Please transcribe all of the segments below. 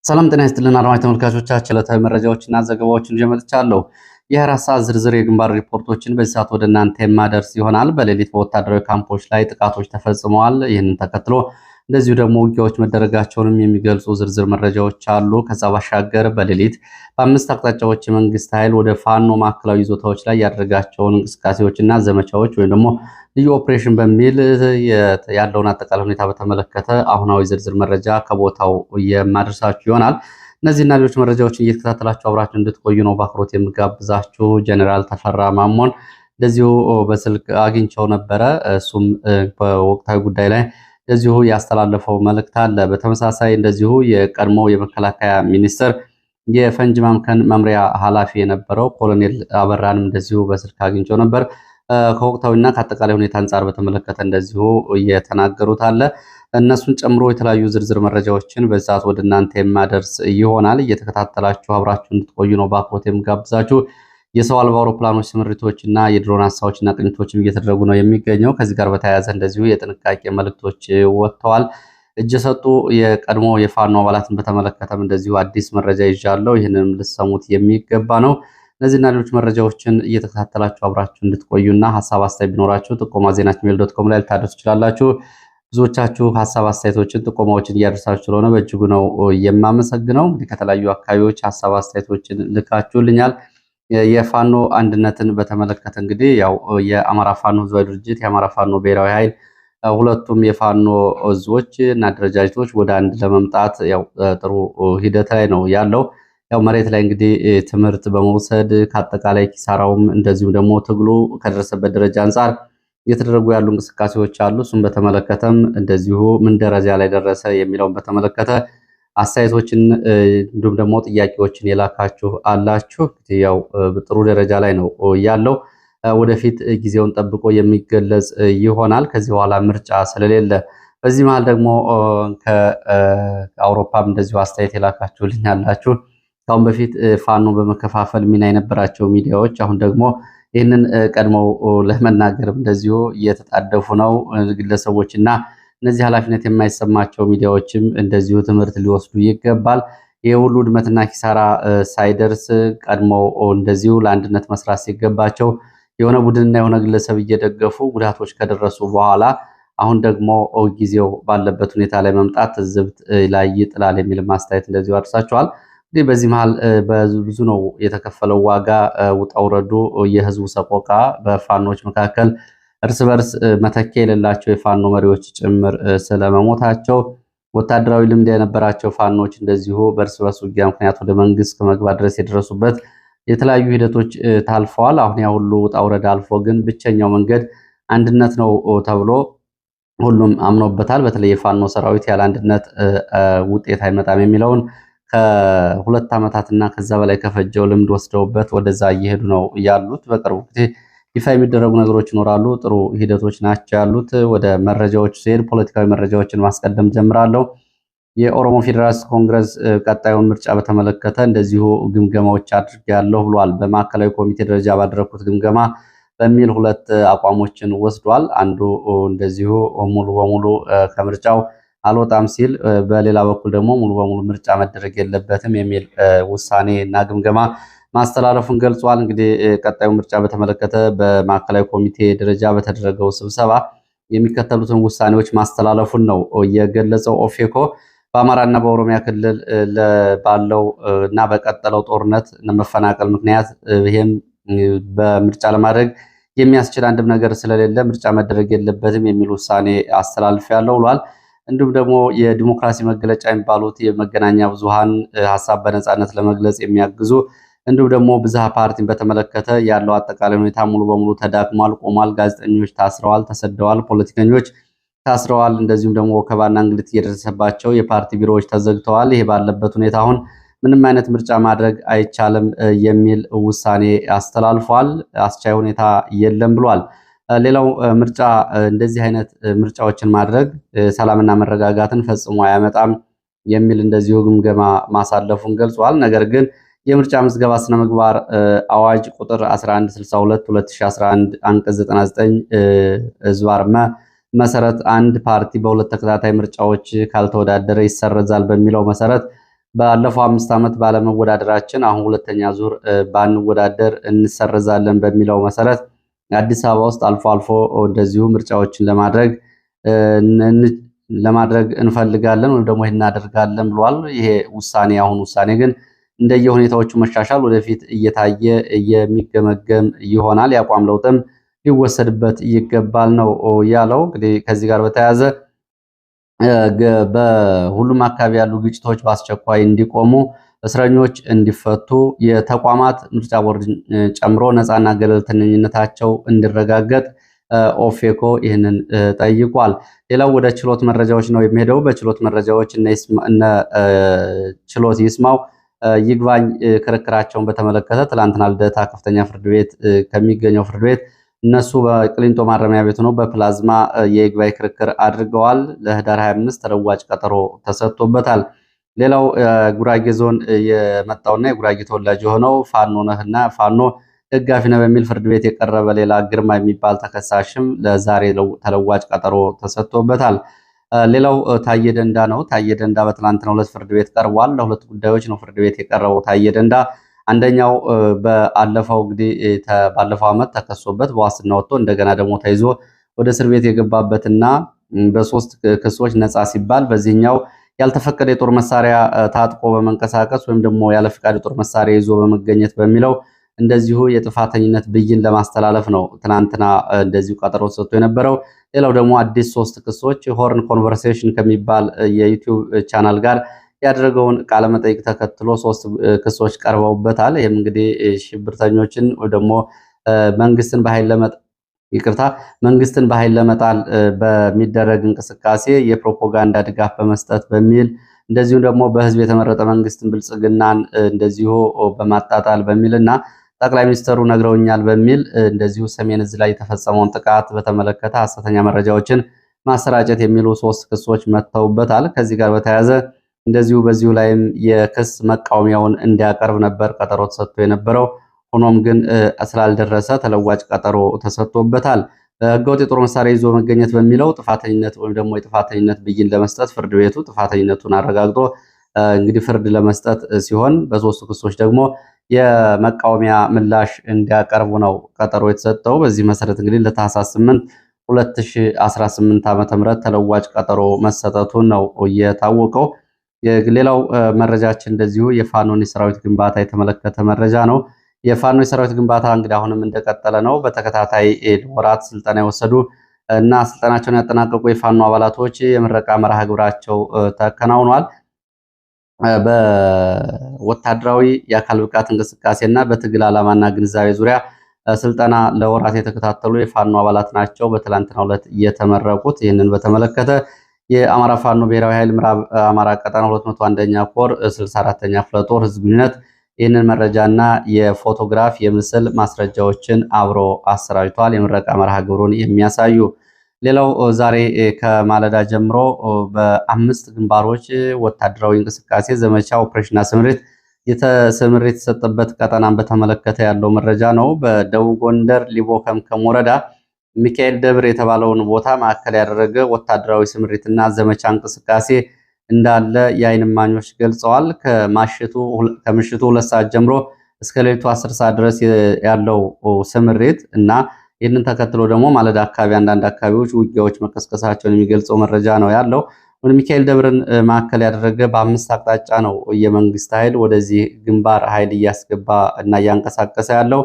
ሰላም ጤና ይስጥልን አድማጭ ተመልካቾቻችን፣ ዕለታዊ መረጃዎችና ዘገባዎችን ይዤ መጥቻለሁ። የ24 ሰዓት ዝርዝር የግንባር ሪፖርቶችን በዚህ ሰዓት ወደ እናንተ የማደርስ ይሆናል። በሌሊት በወታደራዊ ካምፖች ላይ ጥቃቶች ተፈጽመዋል። ይህንን ተከትሎ እንደዚሁ ደግሞ ውጊያዎች መደረጋቸውንም የሚገልጹ ዝርዝር መረጃዎች አሉ። ከዛ ባሻገር በሌሊት በአምስት አቅጣጫዎች የመንግስት ኃይል ወደ ፋኖ ማዕከላዊ ይዞታዎች ላይ ያደረጋቸውን እንቅስቃሴዎችና ዘመቻዎች ወይም ደግሞ ልዩ ኦፕሬሽን በሚል ያለውን አጠቃላይ ሁኔታ በተመለከተ አሁናዊ ዝርዝር መረጃ ከቦታው የማደርሳችሁ ይሆናል። እነዚህና ሌሎች መረጃዎችን እየተከታተላችሁ አብራችሁ እንድትቆዩ ነው በአክብሮት የምጋብዛችሁ። ጀኔራል ተፈራ ማሞን እንደዚሁ በስልክ አግኝቸው ነበረ። እሱም በወቅታዊ ጉዳይ ላይ እንደዚሁ ያስተላለፈው መልእክት አለ። በተመሳሳይ እንደዚሁ የቀድሞ የመከላከያ ሚኒስትር የፈንጅ ማምከን መምሪያ ኃላፊ የነበረው ኮሎኔል አበራንም እንደዚሁ በስልክ አግኝቸው ነበር። ከወቅታዊና ከአጠቃላይ ሁኔታ አንጻር በተመለከተ እንደዚሁ እየተናገሩት አለ። እነሱን ጨምሮ የተለያዩ ዝርዝር መረጃዎችን በዛት ወደ እናንተ የማደርስ ይሆናል። እየተከታተላችሁ አብራችሁ እንድትቆዩ ነው በአክብሮት የምጋብዛችሁ። የሰው አልባ አውሮፕላኖች ስምሪቶች እና የድሮን ሀሳቦችና ቅኝቶችም እየተደረጉ ነው የሚገኘው። ከዚህ ጋር በተያያዘ እንደዚሁ የጥንቃቄ መልእክቶች ወጥተዋል። እጅ የሰጡ የቀድሞ የፋኖ አባላትን በተመለከተም እንደዚሁ አዲስ መረጃ ይዣለሁ። ይህንንም ልሰሙት የሚገባ ነው። እነዚህና ሌሎች መረጃዎችን እየተከታተላችሁ አብራችሁ እንድትቆዩና ሀሳብ አስተያየት ቢኖራችሁ ጥቆማ ዜና@gmail.com ላይ ልታደርሱ ትችላላችሁ። ብዙዎቻችሁ ሀሳብ አስተያየቶችን፣ ጥቆማዎችን እያደረሳችሁ ስለሆነ በእጅጉ ነው የማመሰግነው። እንግዲህ ከተለያዩ አካባቢዎች ሀሳብ አስተያየቶችን ልካችሁልኛል። የፋኖ አንድነትን በተመለከተ እንግዲህ ያው የአማራ ፋኖ ህዝባዊ ድርጅት፣ የአማራ ፋኖ ብሔራዊ ኃይል ሁለቱም የፋኖ እዞች እና አደረጃጀቶች ወደ አንድ ለመምጣት ያው ጥሩ ሂደት ላይ ነው ያለው። ያው መሬት ላይ እንግዲህ ትምህርት በመውሰድ ከአጠቃላይ ኪሳራውም እንደዚሁም ደግሞ ትግሉ ከደረሰበት ደረጃ አንጻር እየተደረጉ ያሉ እንቅስቃሴዎች አሉ። እሱም በተመለከተም እንደዚሁ ምን ደረጃ ላይ ደረሰ የሚለውን በተመለከተ አስተያየቶችን እንዲሁም ደግሞ ጥያቄዎችን የላካችሁ አላችሁ። ያው ጥሩ ደረጃ ላይ ነው ያለው። ወደፊት ጊዜውን ጠብቆ የሚገለጽ ይሆናል። ከዚህ በኋላ ምርጫ ስለሌለ በዚህ መሃል ደግሞ ከአውሮፓም እንደዚሁ አስተያየት የላካችሁልኝ አላችሁ። ካሁን በፊት ፋኖ በመከፋፈል ሚና የነበራቸው ሚዲያዎች አሁን ደግሞ ይህንን ቀድመው ለመናገር እንደዚሁ እየተጣደፉ ነው። ግለሰቦችና እነዚህ ኃላፊነት የማይሰማቸው ሚዲያዎችም እንደዚሁ ትምህርት ሊወስዱ ይገባል። ይህ ሁሉ ውድመትና ኪሳራ ሳይደርስ ቀድመው እንደዚሁ ለአንድነት መስራት ሲገባቸው የሆነ ቡድንና የሆነ ግለሰብ እየደገፉ ጉዳቶች ከደረሱ በኋላ አሁን ደግሞ ጊዜው ባለበት ሁኔታ ላይ መምጣት ትዝብት ላይ ይጥላል የሚል ማስተያየት እንደዚሁ አድርሳቸዋል። እንግዲህ በዚህ መሃል ብዙ ነው የተከፈለው ዋጋ፣ ውጣ ውረዱ፣ የህዝቡ ሰቆቃ፣ በፋኖች መካከል እርስ በርስ መተኪያ የሌላቸው የፋኖ መሪዎች ጭምር ስለመሞታቸው፣ ወታደራዊ ልምድ የነበራቸው ፋኖች እንደዚሁ በእርስ በርስ ውጊያ ምክንያት ወደ መንግስት ከመግባት ድረስ የደረሱበት የተለያዩ ሂደቶች ታልፈዋል። አሁን ያ ሁሉ ውጣ ውረድ አልፎ ግን ብቸኛው መንገድ አንድነት ነው ተብሎ ሁሉም አምኖበታል። በተለይ የፋኖ ሰራዊት ያለ አንድነት ውጤት አይመጣም የሚለውን ከሁለት ዓመታትና ከዛ በላይ ከፈጀው ልምድ ወስደውበት ወደዛ እየሄዱ ነው ያሉት። በቅርቡ ጊዜ ይፋ የሚደረጉ ነገሮች ይኖራሉ። ጥሩ ሂደቶች ናቸው ያሉት። ወደ መረጃዎች ሲሄድ ፖለቲካዊ መረጃዎችን ማስቀደም ጀምራለሁ። የኦሮሞ ፌዴራሊስት ኮንግረስ ቀጣዩን ምርጫ በተመለከተ እንደዚሁ ግምገማዎች አድርጌያለሁ ብሏል። በማዕከላዊ ኮሚቴ ደረጃ ባደረኩት ግምገማ በሚል ሁለት አቋሞችን ወስዷል። አንዱ እንደዚሁ ሙሉ በሙሉ ከምርጫው አልወጣም ሲል፣ በሌላ በኩል ደግሞ ሙሉ በሙሉ ምርጫ መደረግ የለበትም የሚል ውሳኔ እና ግምገማ ማስተላለፉን ገልጿል። እንግዲህ ቀጣዩ ምርጫ በተመለከተ በማዕከላዊ ኮሚቴ ደረጃ በተደረገው ስብሰባ የሚከተሉትን ውሳኔዎች ማስተላለፉን ነው የገለጸው። ኦፌኮ በአማራና በኦሮሚያ ክልል ባለው እና በቀጠለው ጦርነት መፈናቀል ምክንያት ይህም በምርጫ ለማድረግ የሚያስችል አንድም ነገር ስለሌለ ምርጫ መደረግ የለበትም የሚል ውሳኔ አስተላልፌያለሁ ብሏል። እንዲሁም ደግሞ የዲሞክራሲ መገለጫ የሚባሉት የመገናኛ ብዙሃን ሀሳብ በነፃነት ለመግለጽ የሚያግዙ እንዲሁም ደግሞ ብዝሃ ፓርቲን በተመለከተ ያለው አጠቃላይ ሁኔታ ሙሉ በሙሉ ተዳክሟል፣ ቆሟል። ጋዜጠኞች ታስረዋል፣ ተሰደዋል፣ ፖለቲከኞች ታስረዋል። እንደዚሁም ደግሞ ወከባና እንግልት እየደረሰባቸው የፓርቲ ቢሮዎች ተዘግተዋል። ይሄ ባለበት ሁኔታ አሁን ምንም አይነት ምርጫ ማድረግ አይቻልም የሚል ውሳኔ አስተላልፏል። አስቻይ ሁኔታ የለም ብሏል። ሌላው ምርጫ እንደዚህ አይነት ምርጫዎችን ማድረግ ሰላምና መረጋጋትን ፈጽሞ አያመጣም የሚል እንደዚሁ ግምገማ ማሳለፉን ገልጿል። ነገር ግን የምርጫ ምዝገባ ስነ ምግባር አዋጅ ቁጥር 1162/2011 አንቀጽ 99 ዝባር መሰረት አንድ ፓርቲ በሁለት ተከታታይ ምርጫዎች ካልተወዳደረ ይሰረዛል በሚለው መሰረት ባለፈው 5 ዓመት ባለመወዳደራችን አሁን ሁለተኛ ዙር ባንወዳደር እንሰርዛለን በሚለው መሰረት አዲስ አበባ ውስጥ አልፎ አልፎ እንደዚሁ ምርጫዎችን ለማድረግ እንፈልጋለን ወይም ደግሞ እናደርጋለን ብሏል። ይሄ ውሳኔ አሁን ውሳኔ ግን እንደየሁኔታዎቹ መሻሻል ወደፊት እየታየ የሚገመገም ይሆናል። የአቋም ለውጥም ሊወሰድበት ይገባል ነው ያለው። እንግዲህ ከዚህ ጋር በተያያዘ በሁሉም አካባቢ ያሉ ግጭቶች በአስቸኳይ እንዲቆሙ፣ እስረኞች እንዲፈቱ፣ የተቋማት ምርጫ ቦርድን ጨምሮ ነፃና ገለልተኝነታቸው እንዲረጋገጥ ኦፌኮ ይህንን ጠይቋል። ሌላው ወደ ችሎት መረጃዎች ነው የሚሄደው። በችሎት መረጃዎች እነ ችሎት ይስማው ይግባኝ ክርክራቸውን በተመለከተ ትላንትና ልደታ ከፍተኛ ፍርድ ቤት ከሚገኘው ፍርድ ቤት እነሱ በቅሊንጦ ማረሚያ ቤት ነው በፕላዝማ የይግባኝ ክርክር አድርገዋል። ለህዳር 25 ተለዋጭ ቀጠሮ ተሰጥቶበታል። ሌላው ጉራጌ ዞን የመጣውና የጉራጌ ተወላጅ የሆነው ፋኖ ነህና ፋኖ ደጋፊ ነው በሚል ፍርድ ቤት የቀረበ ሌላ ግርማ የሚባል ተከሳሽም ለዛሬ ተለዋጭ ቀጠሮ ተሰጥቶበታል። ሌላው ታየ ደንዳ ነው። ታየ ደንዳ በትናንትናው ዕለት ፍርድ ቤት ቀርቧል። ለሁለት ጉዳዮች ነው ፍርድ ቤት የቀረበው ታየ ደንዳ። አንደኛው ባለፈው ዓመት ተከሶበት በዋስትና ወጥቶ እንደገና ደግሞ ተይዞ ወደ እስር ቤት የገባበትና በሶስት ክሶች ነፃ ሲባል በዚህኛው ያልተፈቀደ የጦር መሳሪያ ታጥቆ በመንቀሳቀስ ወይም ደግሞ ያለ ፍቃድ የጦር መሳሪያ ይዞ በመገኘት በሚለው እንደዚሁ የጥፋተኝነት ብይን ለማስተላለፍ ነው ትናንትና እንደዚሁ ቀጠሮ ተሰጥቶ የነበረው። ሌላው ደግሞ አዲስ 3 ክሶች ሆርን ኮንቨርሴሽን ከሚባል የዩቲዩብ ቻናል ጋር ያደረገውን ቃለመጠይቅ ተከትሎ 3 ክሶች ቀርበውበታል። ይህም እንግዲህ ሽብርተኞችን ወይ ደግሞ መንግስትን በኃይል ለመጣል በሚደረግ እንቅስቃሴ የፕሮፓጋንዳ ድጋፍ በመስጠት በሚል እንደዚሁም ደግሞ በህዝብ የተመረጠ መንግስትን ብልጽግናን እንደዚሁ በማጣጣል በሚልና ጠቅላይ ሚኒስትሩ ነግረውኛል በሚል እንደዚሁ ሰሜን ዕዝ ላይ የተፈጸመውን ጥቃት በተመለከተ ሐሰተኛ መረጃዎችን ማሰራጨት የሚሉ 3 ክሶች መጥተውበታል። ከዚህ ጋር በተያያዘ እንደዚሁ በዚሁ ላይም የክስ መቃወሚያውን እንዲያቀርብ ነበር ቀጠሮ ተሰጥቶ የነበረው። ሆኖም ግን ስላልደረሰ ተለዋጭ ቀጠሮ ተሰጥቶበታል። ህገወጥ የጦር መሳሪያ ይዞ መገኘት በሚለው ጥፋተኝነት ወይም ደግሞ የጥፋተኝነት ብይን ለመስጠት ፍርድ ቤቱ ጥፋተኝነቱን አረጋግጦ እንግዲህ ፍርድ ለመስጠት ሲሆን በ3 ክሶች ደግሞ የመቃወሚያ ምላሽ እንዲያቀርቡ ነው ቀጠሮ የተሰጠው። በዚህ መሰረት እንግዲህ ለታህሳስ 8 2018 ዓ.ም ተለዋጭ ቀጠሮ መሰጠቱን ነው የታወቀው። ሌላው መረጃችን እንደዚሁ የፋኖን የሰራዊት ግንባታ የተመለከተ መረጃ ነው። የፋኖ የሰራዊት ግንባታ እንግዲህ አሁንም እንደቀጠለ ነው። በተከታታይ ወራት ስልጠና የወሰዱ እና ስልጠናቸውን ያጠናቀቁ የፋኖ አባላቶች የምረቃ መርሃ ግብራቸው ተከናውኗል። በወታደራዊ የአካል ብቃት እንቅስቃሴና በትግል ዓላማና ግንዛቤ ዙሪያ ስልጠና ለወራት የተከታተሉ የፋኖ አባላት ናቸው በትላንትናው ዕለት የተመረቁት። ይህንን በተመለከተ የአማራ ፋኖ ብሔራዊ ኃይል ምዕራብ አማራ ቀጠና 201ኛ ኮር 64ኛ ክፍለ ጦር ህዝብ ግንኙነት ይህንን መረጃና የፎቶግራፍ የምስል ማስረጃዎችን አብሮ አሰራጅቷል። የምረቃ መርሃ ግብሩን የሚያሳዩ ሌላው ዛሬ ከማለዳ ጀምሮ በ5 ግንባሮች ወታደራዊ እንቅስቃሴ ዘመቻ ኦፕሬሽንና ስምሪት የተሰጠበት ቀጠናን በተመለከተ ያለው መረጃ ነው። በደቡብ ጎንደር ሊቦ ከምከም ወረዳ ሚካኤል ደብር የተባለውን ቦታ ማዕከል ያደረገ ወታደራዊ ስምሪትና ዘመቻ እንቅስቃሴ እንዳለ የዓይን እማኞች ገልጸዋል። ከምሽቱ 2 ሰዓት ጀምሮ እስከ ሌሊቱ 10 ሰዓት ድረስ ያለው ስምሪት እና ይህንን ተከትሎ ደግሞ ማለዳ አካባቢ አንዳንድ አካባቢዎች ውጊያዎች መቀስቀሳቸውን የሚገልጸው መረጃ ነው ያለው። ወደ ሚካኤል ደብርን ማዕከል ያደረገ በ5 አቅጣጫ ነው የመንግስት ኃይል ወደዚህ ግንባር ኃይል እያስገባ እና እያንቀሳቀሰ ያለው።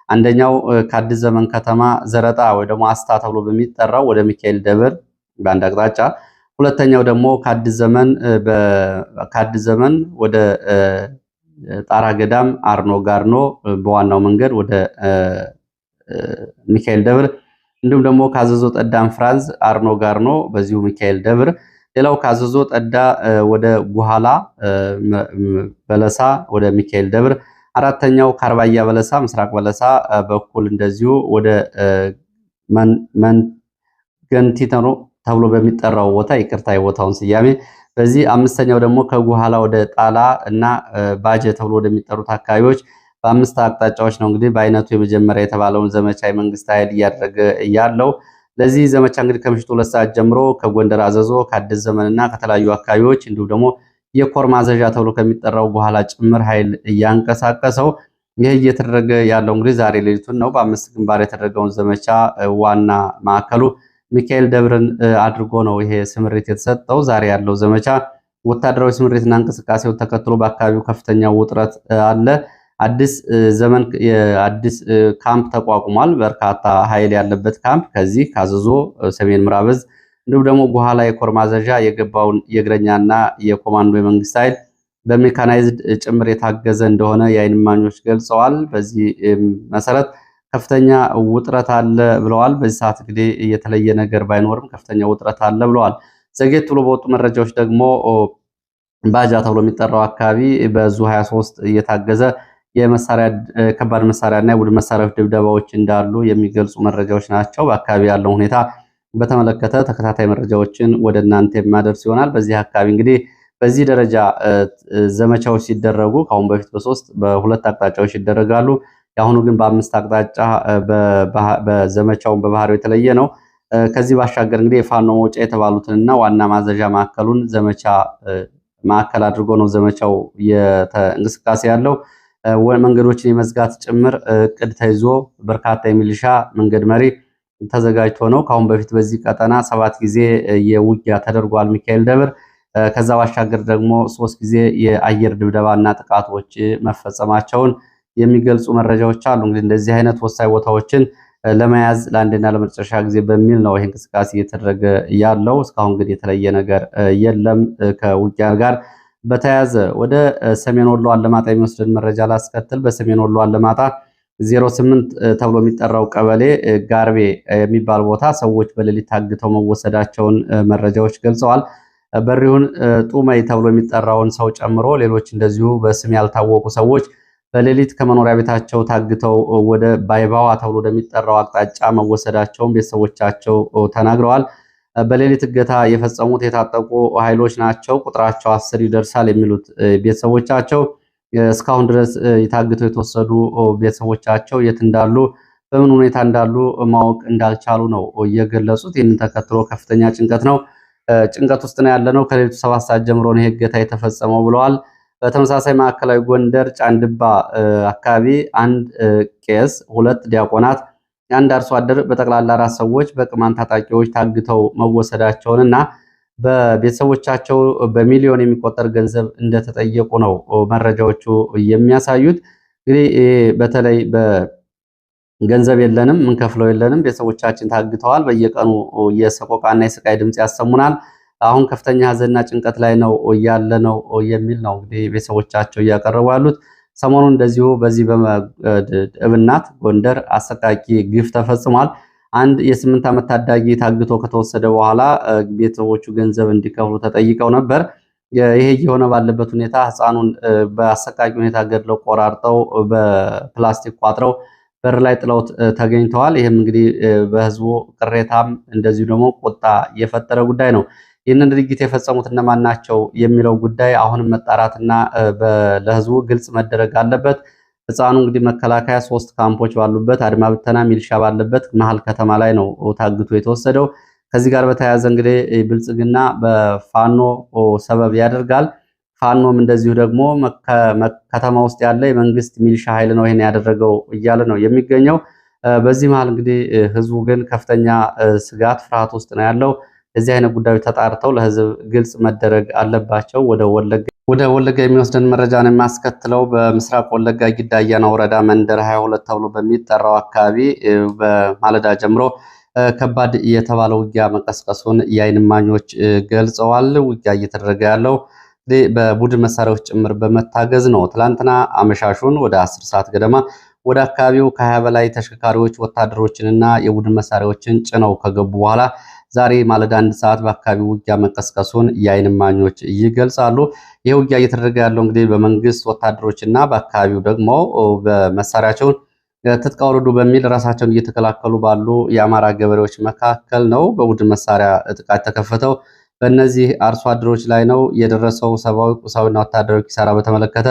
አንደኛው ከአዲስ ዘመን ከተማ ዘረጣ ወይ ደግሞ አስታ ተብሎ በሚጠራው ወደ ሚካኤል ደብር በአንድ አቅጣጫ፣ ሁለተኛው ደግሞ ከአዲስ ዘመን ወደ ጣራ ገዳም አርኖ ጋርኖ በዋናው መንገድ ወደ ሚካኤል ደብር፣ እንዲሁም ደግሞ ካዘዞ ጠዳም ፍራንዝ አርኖ ጋርኖ በዚሁ ሚካኤል ደብር፣ ሌላው ካዘዞ ጠዳ ወደ ጉሃላ በለሳ ወደ ሚካኤል ደብር፣ አራተኛው ካርባያ በለሳ ምስራቅ በለሳ በኩል እንደዚሁ ወደ ገንቲተኖ ተብሎ በሚጠራው ቦታ ይቅርታ የቦታውን ስያሜ በዚህ አምስተኛው ደግሞ ከጉሃላ ወደ ጣላ እና ባጀ ተብሎ ወደሚጠሩት አካባቢዎች በ5 አቅጣጫዎች ነው እንግዲህ በአይነቱ የመጀመሪያ የተባለውን ዘመቻ የመንግስት ኃይል እያደረገ ያለው። ለዚህ ዘመቻ እንግዲህ ከምሽቱ 2 ሰዓት ጀምሮ ከጎንደር አዘዞ ከአዲስ ዘመንና ከተለያዩ አካባቢዎች እንዲሁም ደግሞ የኮር ማዘዣ ተብሎ ከሚጠራው በኋላ ጭምር ኃይል እያንቀሳቀሰው ይህ እየተደረገ ያለው እንግዲህ ዛሬ ሌሊቱን ነው። በ5 ግንባር የተደረገውን ዘመቻ ዋና ማዕከሉ ሚካኤል ደብርን አድርጎ ነው ይሄ ስምሪት የተሰጠው። ዛሬ ያለው ዘመቻ ወታደራዊ ስምሪትና እንቅስቃሴውን ተከትሎ በአካባቢው ከፍተኛ ውጥረት አለ። አዲስ ዘመን የአዲስ ካምፕ ተቋቁሟል። በርካታ ኃይል ያለበት ካምፕ ከዚህ ካዘዞ ሰሜን ምዕራብ ዕዝ እንዲሁም ደግሞ በኋላ የኮር ማዘዣ የገባውን የእግረኛና የኮማንዶ የመንግስት ኃይል በሜካናይዝድ ጭምር የታገዘ እንደሆነ የዓይን እማኞች ገልጸዋል። በዚህ መሰረት ከፍተኛ ውጥረት አለ ብለዋል። በዚህ ሰዓት እንግዲህ የተለየ ነገር ባይኖርም ከፍተኛ ውጥረት አለ ብለዋል። ዘጌት ብሎ በወጡ መረጃዎች ደግሞ ባጃ ተብሎ የሚጠራው አካባቢ በዙ 23 እየታገዘ የመሳሪያ ከባድ መሳሪያና የቡድን መሳሪያዎች ድብደባዎች እንዳሉ የሚገልጹ መረጃዎች ናቸው። በአካባቢ ያለው ሁኔታ በተመለከተ ተከታታይ መረጃዎችን ወደ እናንተ የማደርስ ይሆናል። በዚህ አካባቢ እንግዲህ በዚህ ደረጃ ዘመቻዎች ሲደረጉ ከአሁን በፊት በሁለት አቅጣጫዎች ይደረጋሉ። የአሁኑ ግን በ5 አቅጣጫ በዘመቻውን በባህሪው የተለየ ነው። ከዚህ ባሻገር እንግዲህ የፋኖ መውጫ የተባሉትንና ዋና ማዘዣ ማዕከሉን ዘመቻ ማዕከል አድርጎ ነው ዘመቻው እንቅስቃሴ ያለው። መንገዶችን የመዝጋት ጭምር እቅድ ተይዞ በርካታ የሚሊሻ መንገድ መሪ ተዘጋጅቶ ነው። ከአሁን በፊት በዚህ ቀጠና 7 ጊዜ የውጊያ ተደርጓል ሚካኤል ደብር። ከዛ ባሻገር ደግሞ 3 ጊዜ የአየር ድብደባና ጥቃቶች መፈጸማቸውን የሚገልጹ መረጃዎች አሉ። እንግዲህ እንደዚህ አይነት ወሳኝ ቦታዎችን ለመያዝ ለአንድና ለመጨረሻ ጊዜ በሚል ነው ይሄ እንቅስቃሴ እየተደረገ ያለው። እስካሁን ግን የተለየ ነገር የለም። ከውጊያ ጋር በተያያዘ ወደ ሰሜን ወሎ አለማጣ የሚወስድን መረጃ ላስከትል። በሰሜን ወሎ አለማጣ 08 ተብሎ የሚጠራው ቀበሌ ጋርቤ የሚባል ቦታ ሰዎች በሌሊት ታግተው መወሰዳቸውን መረጃዎች ገልጸዋል። በሪሁን ጡመይ ተብሎ የሚጠራውን ሰው ጨምሮ ሌሎች እንደዚሁ በስም ያልታወቁ ሰዎች በሌሊት ከመኖሪያ ቤታቸው ታግተው ወደ ባይባዋ ተብሎ ወደሚጠራው አቅጣጫ መወሰዳቸውን ቤተሰቦቻቸው ተናግረዋል። በሌሊት እገታ የፈጸሙት የታጠቁ ኃይሎች ናቸው፣ ቁጥራቸው 10 ይደርሳል የሚሉት ቤተሰቦቻቸው እስካሁን ድረስ ታግተው የተወሰዱ ቤተሰቦቻቸው የት እንዳሉ በምን ሁኔታ እንዳሉ ማወቅ እንዳልቻሉ ነው እየገለጹት። ይህንን ተከትሎ ከፍተኛ ጭንቀት ውስጥ ነው ያለነው። ከሌሊቱ 7 ሰዓት ጀምሮ ነው እገታ የተፈጸመው ብለዋል። በተመሳሳይ ማዕከላዊ ጎንደር ጫንድባ አካባቢ 1 ቄስ፣ 2 ዲያቆናት፣ 1 አርሶ አደር በጠቅላላ 4 ሰዎች በቅማንት ታጣቂዎች ታግተው መወሰዳቸውንና በቤተሰቦቻቸው በሚሊዮን የሚቆጠር ገንዘብ እንደተጠየቁ ነው መረጃዎቹ የሚያሳዩት። እንግዲህ በተለይ በገንዘብ የለንም፣ ምንከፍለው የለንም፣ ቤተሰቦቻችን ታግተዋል፣ በየቀኑ የሰቆቃና የስቃይ ድምፅ ያሰሙናል፣ አሁን ከፍተኛ ሀዘንና ጭንቀት ላይ ነው ያለ ነው የሚል ነው እንግዲህ ቤተሰቦቻቸው እያቀረቡ ያሉት። ሰሞኑን እንደዚሁ በዚህ በእብናት ጎንደር አሰቃቂ ግፍ ተፈጽሟል። አንድ የ8 ዓመት ታዳጊ ታግቶ ከተወሰደ በኋላ ቤተሰቦቹ ገንዘብ እንዲከፍሉ ተጠይቀው ነበር። ይሄ የሆነ ባለበት ሁኔታ ህፃኑን በአሰቃቂ ሁኔታ ገድለው ቆራርጠው በፕላስቲክ ቋጥረው በር ላይ ጥለውት ተገኝተዋል። ይህም እንግዲህ በህዝቡ ቅሬታም እንደዚሁ ደግሞ ቁጣ የፈጠረ ጉዳይ ነው። ይህንን ድርጊት የፈጸሙት እነማን ናቸው የሚለው ጉዳይ አሁንም መጣራትና ለህዝቡ ግልጽ መደረግ አለበት። ህፃኑ እንግዲህ መከላከያ 3 ካምፖች ባሉበት አድማ ብተና ሚሊሻ ባለበት መሀል ከተማ ላይ ነው ታግቶ የተወሰደው። ከዚህ ጋር በተያያዘ እንግዲህ ብልጽግና በፋኖ ሰበብ ያደርጋል። ፋኖም እንደዚሁ ደግሞ ከተማ ውስጥ ያለ የመንግስት ሚሊሻ ኃይል ነው ይሄን ያደረገው እያለ ነው የሚገኘው። በዚህ መሀል እንግዲህ ህዝቡ ግን ከፍተኛ ስጋት፣ ፍርሃት ውስጥ ነው ያለው። እዚህ አይነት ጉዳዮች ተጣርተው ለህዝብ ግልጽ መደረግ አለባቸው። ወደ ወለጋ የሚወስደን መረጃ ነው የሚያስከትለው። በምስራቅ ወለጋ ጊዳ አያና ወረዳ መንደር 22 ተብሎ በሚጠራው አካባቢ በማለዳ ጀምሮ ከባድ የተባለ ውጊያ መቀስቀሱን የዓይን እማኞች ገልጸዋል። ውጊያ እየተደረገ ያለው በቡድን መሳሪያዎች ጭምር በመታገዝ ነው። ትላንትና አመሻሹን ወደ 10 ሰዓት ገደማ ወደ አካባቢው ከ20 በላይ ተሽከርካሪዎች ወታደሮችንና የቡድን መሳሪያዎችን ጭነው ከገቡ በኋላ ዛሬ ማለዳ 1 ሰዓት በአካባቢው ውጊያ መቀስቀሱን የዓይን እማኞች ይገልጻሉ። ይህ ውጊያ እየተደረገ ያለው እንግዲህ በመንግስት ወታደሮችና በአካባቢው ደግሞ በመሳሪያቸውን ትጥቅ አውርዱ በሚል ራሳቸውን እየተከላከሉ ባሉ የአማራ ገበሬዎች መካከል ነው። በቡድን መሳሪያ ጥቃት ተከፈተው በእነዚህ አርሶ አደሮች ላይ ነው የደረሰው። ሰብአዊ፣ ቁሳዊና ወታደራዊ ኪሳራ በተመለከተ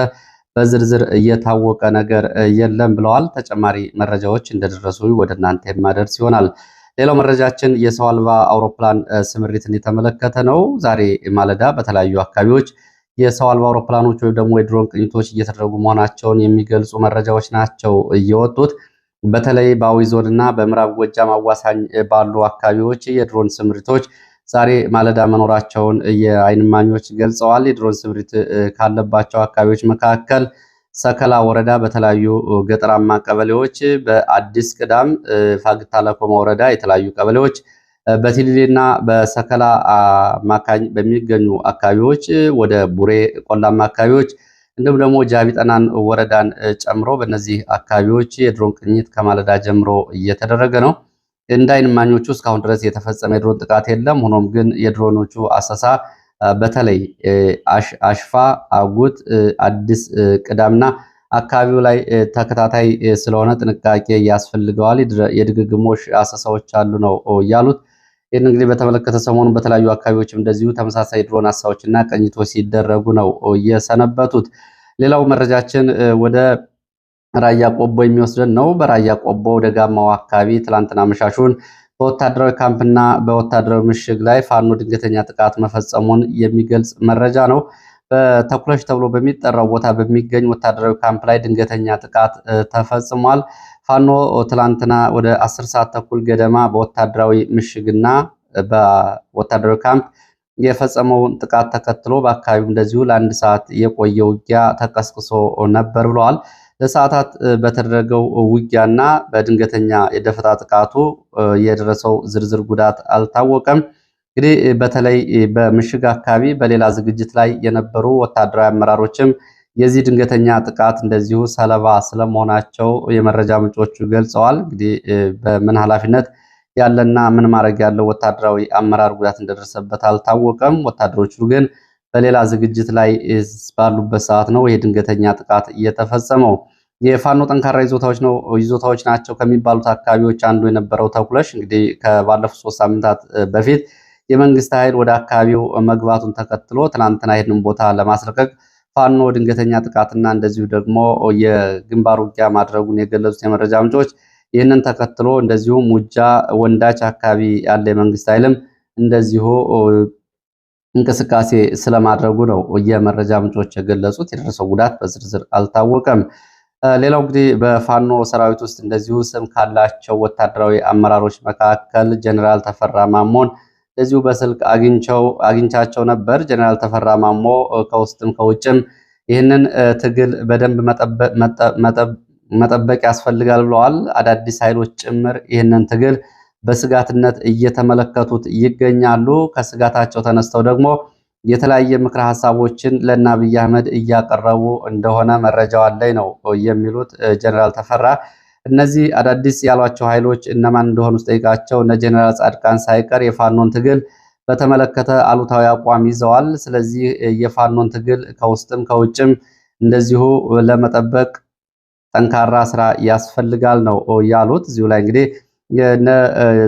በዝርዝር እየታወቀ ነገር የለም ብለዋል። ተጨማሪ መረጃዎች እንደደረሱ ወደ እናንተ የማደርስ ይሆናል። ሌላው መረጃችን የሰው አልባ አውሮፕላን ስምሪትን የተመለከተ ነው። ዛሬ ማለዳ በተለያዩ አካባቢዎች የሰው አልባ አውሮፕላኖች ወይም ደግሞ የድሮን ቅኝቶች እየተደረጉ መሆናቸውን የሚገልጹ መረጃዎች ናቸው እየወጡት። በተለይ በአዊ ዞን እና በምዕራብ ጎጃም አዋሳኝ ባሉ አካባቢዎች የድሮን ስምሪቶች ዛሬ ማለዳ መኖራቸውን የዓይን እማኞች ገልጸዋል። የድሮን ስምሪት ካለባቸው አካባቢዎች መካከል ሰከላ ወረዳ በተለያዩ ገጠራማ ቀበሌዎች፣ በአዲስ ቅዳም ፋግታ ለኮማ ወረዳ የተለያዩ ቀበሌዎች፣ በቲሊሊና በሰከላ አማካኝ በሚገኙ አካባቢዎች፣ ወደ ቡሬ ቆላማ አካባቢዎች እንዲሁም ደግሞ ጃቢጠናን ወረዳን ጨምሮ በእነዚህ አካባቢዎች የድሮን ቅኝት ከማለዳ ጀምሮ እየተደረገ ነው። እንደ ዓይን እማኞቹ እስካሁን ድረስ የተፈጸመ የድሮን ጥቃት የለም። ሆኖም ግን የድሮኖቹ አሰሳ በተለይ አሽፋ፣ አጉት፣ አዲስ ቅዳምና አካባቢው ላይ ተከታታይ ስለሆነ ጥንቃቄ ያስፈልገዋል። የድግግሞሽ አሰሳዎች አሉ ነው ያሉት። ይህን እንግዲህ በተመለከተ ሰሞኑን በተለያዩ አካባቢዎችም እንደዚሁ ተመሳሳይ ድሮን አሰሳዎችና ቅኝቶች ሲደረጉ ነው የሰነበቱት። ሌላው መረጃችን ወደ ራያ ቆቦ የሚወስደን ነው። በራያ ቆቦ ደጋማው አካባቢ ትላንትና መሻሹን በወታደራዊ ካምፕና በወታደራዊ ምሽግ ላይ ፋኖ ድንገተኛ ጥቃት መፈጸሙን የሚገልጽ መረጃ ነው። በተኩለሽ ተብሎ በሚጠራው ቦታ በሚገኝ ወታደራዊ ካምፕ ላይ ድንገተኛ ጥቃት ተፈጽሟል። ፋኖ ትላንትና ወደ 10 ሰዓት ተኩል ገደማ በወታደራዊ ምሽግና በወታደራዊ ካምፕ የፈጸመውን ጥቃት ተከትሎ በአካባቢው እንደዚሁ ለአንድ ሰዓት የቆየ ውጊያ ተቀስቅሶ ነበር ብለዋል። ለሰዓታት በተደረገው ውጊያና በድንገተኛ የደፈጣ ጥቃቱ የደረሰው ዝርዝር ጉዳት አልታወቀም። እንግዲህ በተለይ በምሽግ አካባቢ በሌላ ዝግጅት ላይ የነበሩ ወታደራዊ አመራሮችም የዚህ ድንገተኛ ጥቃት እንደዚሁ ሰለባ ስለመሆናቸው የመረጃ ምንጮቹ ገልጸዋል። እንግዲህ በምን ኃላፊነት ያለና ምን ማድረግ ያለው ወታደራዊ አመራር ጉዳት እንደደረሰበት አልታወቀም። ወታደሮቹ ግን በሌላ ዝግጅት ላይ ባሉበት ሰዓት ነው ይሄ ድንገተኛ ጥቃት እየተፈጸመው። የፋኖ ጠንካራ ይዞታዎች ናቸው ከሚባሉት አካባቢዎች አንዱ የነበረው ተኩለሽ እንግዲህ ከባለፉት 3 ሳምንታት በፊት የመንግስት ኃይል ወደ አካባቢው መግባቱን ተከትሎ ትናንትና ይህንን ቦታ ለማስለቀቅ ፋኖ ድንገተኛ ጥቃትና እንደዚሁ ደግሞ የግንባር ውጊያ ማድረጉን የገለጹት የመረጃ ምንጮች ይህንን ተከትሎ እንደዚሁ ሙጃ ወንዳች አካባቢ ያለ የመንግስት ኃይልም እንደዚሁ እንቅስቃሴ ስለማድረጉ ነው የመረጃ ምንጮች የገለጹት። የደረሰው ጉዳት በዝርዝር አልታወቀም። ሌላው እንግዲህ በፋኖ ሰራዊት ውስጥ እንደዚሁ ስም ካላቸው ወታደራዊ አመራሮች መካከል ጀነራል ተፈራ ማሞን እንደዚሁ በስልክ አግኝቻቸው ነበር። ጀነራል ተፈራ ማሞ ከውስጥም ከውጭም ይህንን ትግል በደንብ መጠበቅ ያስፈልጋል ብለዋል። አዳዲስ ኃይሎች ጭምር ይህንን ትግል በስጋትነት እየተመለከቱት ይገኛሉ። ከስጋታቸው ተነስተው ደግሞ የተለያየ ምክረ ሀሳቦችን ለእነ አብይ አህመድ እያቀረቡ እንደሆነ መረጃው አለኝ ነው የሚሉት ጀነራል ተፈራ። እነዚህ አዳዲስ ያሏቸው ኃይሎች እነማን እንደሆኑ ስጠይቃቸው እነ ጀነራል ጻድቃን ሳይቀር የፋኖን ትግል በተመለከተ አሉታዊ አቋም ይዘዋል። ስለዚህ የፋኖን ትግል ከውስጥም ከውጭም እንደዚሁ ለመጠበቅ ጠንካራ ስራ ያስፈልጋል ነው ያሉት። እዚሁ ላይ እንግዲህ የነ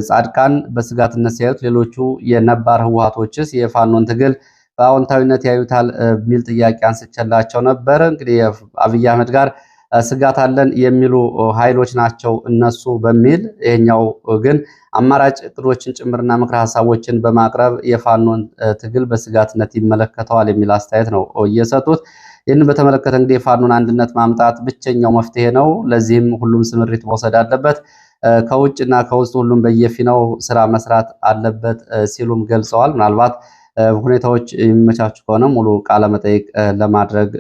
ጻድቃን በስጋትነት ሲያዩት ሌሎቹ የነባር ህወሓቶችስ የፋኖን ትግል በአዎንታዊነት ያዩታል የሚል ጥያቄ አንስቼላቸው ነበር። እንግዲህ አብይ አህመድ ጋር ስጋት አለን የሚሉ ኃይሎች ናቸው እነሱ በሚል ይሄኛው ግን አማራጭ እቅዶችን ጭምርና ምክረ ሀሳቦችን በማቅረብ የፋኖን ትግል በስጋትነት ይመለከተዋል የሚል አስተያየት ነው እየሰጡት። ይህንን በተመለከተ እንግዲህ የፋኖን አንድነት ማምጣት ብቸኛው መፍትሄ ነው። ለዚህም ሁሉም ስምሪት መውሰድ አለበት። ከውጭና ከውስጥ ሁሉም በየፊናው ስራ መስራት አለበት ሲሉም ገልጸዋል። ምናልባት ሁኔታዎች የሚመቻቹ ከሆነ ሙሉ ቃለ መጠይቅ ለማድረግ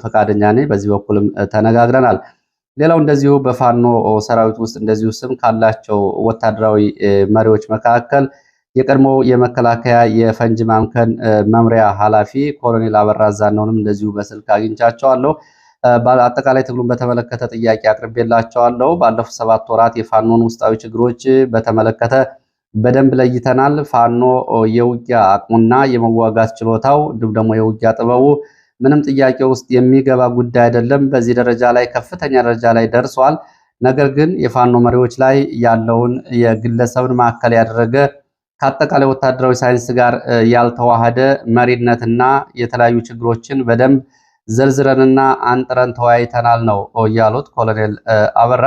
ፈቃደኛ ነኝ። በዚህ በኩልም ተነጋግረናል። ሌላው እንደዚሁ በፋኖ ሰራዊት ውስጥ እንደዚሁ ስም ካላቸው ወታደራዊ መሪዎች መካከል የቀድሞ የመከላከያ የፈንጅ ማምከን መምሪያ ኃላፊ ኮሎኔል አበራ ዛናውንም እንደዚሁ በስልክ አግኝቻቸዋለሁ። አጠቃላይ ትግሉን በተመለከተ ጥያቄ አቅርቤላቸዋለሁ። ባለፉት 7 ወራት የፋኖን ውስጣዊ ችግሮች በተመለከተ በደንብ ለይተናል። ፋኖ የውጊያ አቅሙና የመዋጋት ችሎታው እንዲሁም ደግሞ የውጊያ ጥበቡ ምንም ጥያቄ ውስጥ የሚገባ ጉዳይ አይደለም። በዚህ ደረጃ ላይ ከፍተኛ ደረጃ ላይ ደርሷል። ነገር ግን የፋኖ መሪዎች ላይ ያለውን የግለሰብን ማዕከል ያደረገ ከአጠቃላይ ወታደራዊ ሳይንስ ጋር ያልተዋሃደ መሪነትና የተለያዩ ችግሮችን በደንብ ዘርዝረንና አንጥረን ተወያይተናል ነው ያሉት ኮሎኔል አበራ።